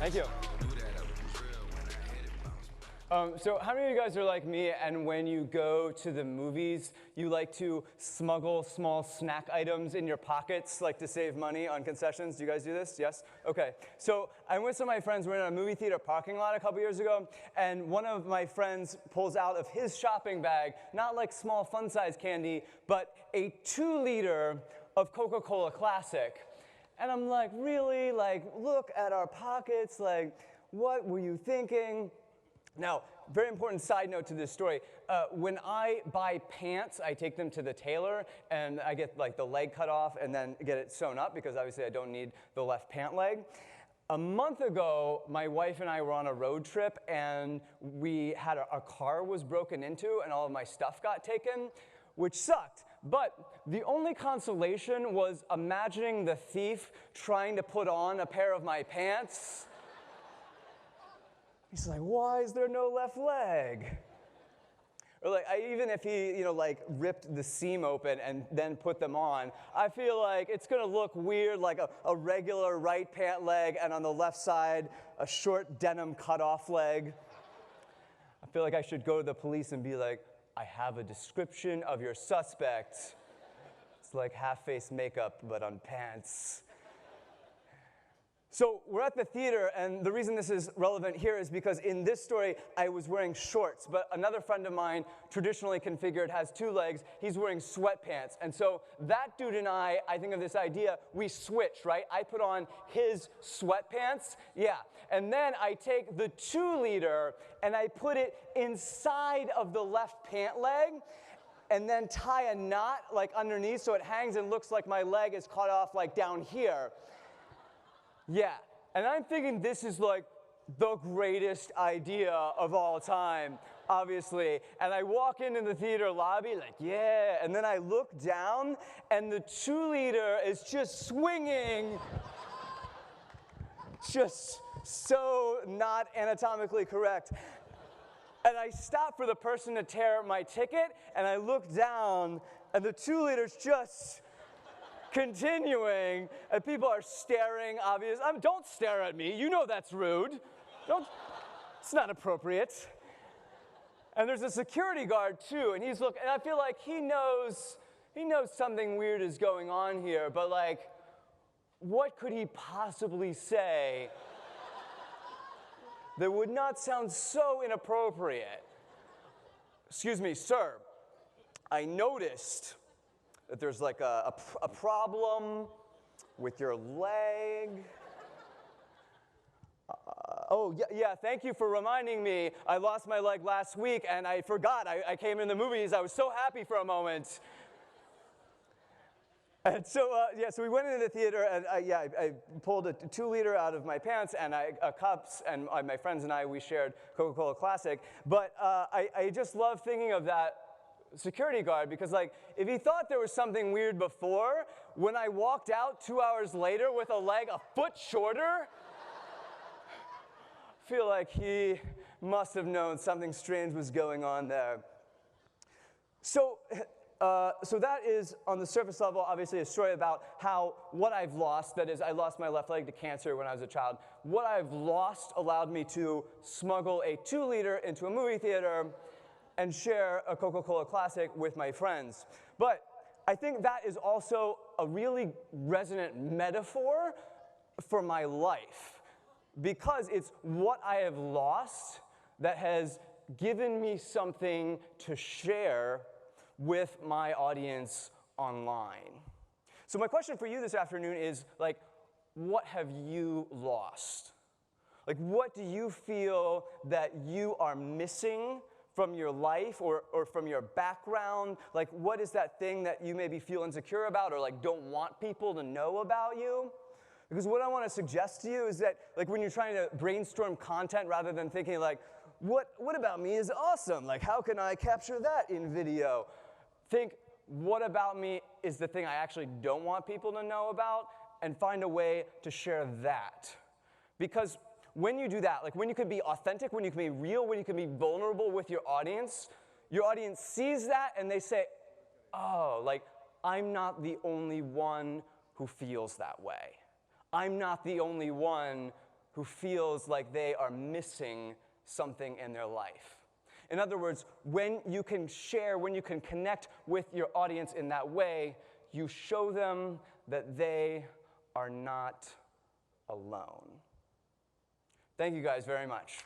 Thank you. So how many of you guys are like me, and when you go to the movies, you like to smuggle small snack items in your pockets, like to save money on concessions? Do you guys do this? Yes? Okay. So I went with some of my friends. We were in a movie theater parking lot a couple years ago, and one of my friends pulls out of his shopping bag, not like small fun-size candy, but a 2-liter of Coca-Cola Classic. And I'm like, really? Like, look at our pockets. Like, what were you thinking? Now, very important side note to this story. When I buy pants, I take them to the tailor, and I get like the leg cut off and then get it sewn up, because obviously I don't need the left pant leg. A month ago, my wife and I were on a road trip, and we had our car was broken into, and all of my stuff got taken, which sucked. But the only consolation was imagining the thief trying to put on a pair of my pants. He's like, why is there no left leg? Or like, even if he, like ripped the seam open and then put them on, I feel like it's gonna look weird, like a regular right pant leg, and on the left side, a short denim cutoff leg. I feel like I should go to the police and be like, I have a description of your suspect. It's like half-face makeup, but on pants. So we're at the theater, and the reason this is relevant here is because in this story, I was wearing shorts, but another friend of mine, traditionally configured, has 2 legs. He's wearing sweatpants. And so that dude and I think of this idea, we switch, right? I put on his sweatpants, yeah. And then I take the 2-liter, and I put it inside of the left pant leg, and then tie a knot like underneath so it hangs and looks like my leg is cut off like down here. Yeah, and I'm thinking this is like the greatest idea of all time, obviously. And I walk into the theater lobby like, yeah, and then I look down, and the 2-liter is just swinging. Just so not anatomically correct. And I stop for the person to tear my ticket, and I look down, and the 2-liter's just continuing, and people are staring, obviously. Don't stare at me. You know that's rude. It's not appropriate. And there's a security guard, too, and he's looking, and I feel like he knows something weird is going on here, but like, what could he possibly say that would not sound so inappropriate? Excuse me, sir, I noticed that there's like a problem with your leg. Oh, yeah, thank you for reminding me. I lost my leg last week, and I forgot. I came in the movies. I was so happy for a moment. And so, so we went into the theater, and I pulled a 2-liter out of my pants, and cups, and my friends and I, we shared Coca-Cola Classic. But I just love thinking of that security guard, because like, if he thought there was something weird before, when I walked out 2 hours later with a leg a foot shorter, I feel like he must have known something strange was going on there. So that is, on the surface level, obviously a story about how what I've lost, that is, I lost my left leg to cancer when I was a child, what I've lost allowed me to smuggle a 2-liter into a movie theater and share a Coca-Cola Classic with my friends. But I think that is also a really resonant metaphor for my life, because it's what I have lost that has given me something to share with my audience online. So my question for you this afternoon is, like, what have you lost? Like, what do you feel that you are missing from your life or from your background? Like, what is that thing that you maybe feel insecure about or like don't want people to know about you? Because what I want to suggest to you is that, like, when you're trying to brainstorm content rather than thinking like, what about me is awesome? Like, how can I capture that in video? Think, what about me is the thing I actually don't want people to know about, and find a way to share that. Because when you do that, like when you can be authentic, when you can be real, when you can be vulnerable with your audience sees that and they say, oh, like, I'm not the only one who feels that way. I'm not the only one who feels like they are missing something in their life. In other words, when you can share, when you can connect with your audience in that way, you show them that they are not alone. Thank you guys very much.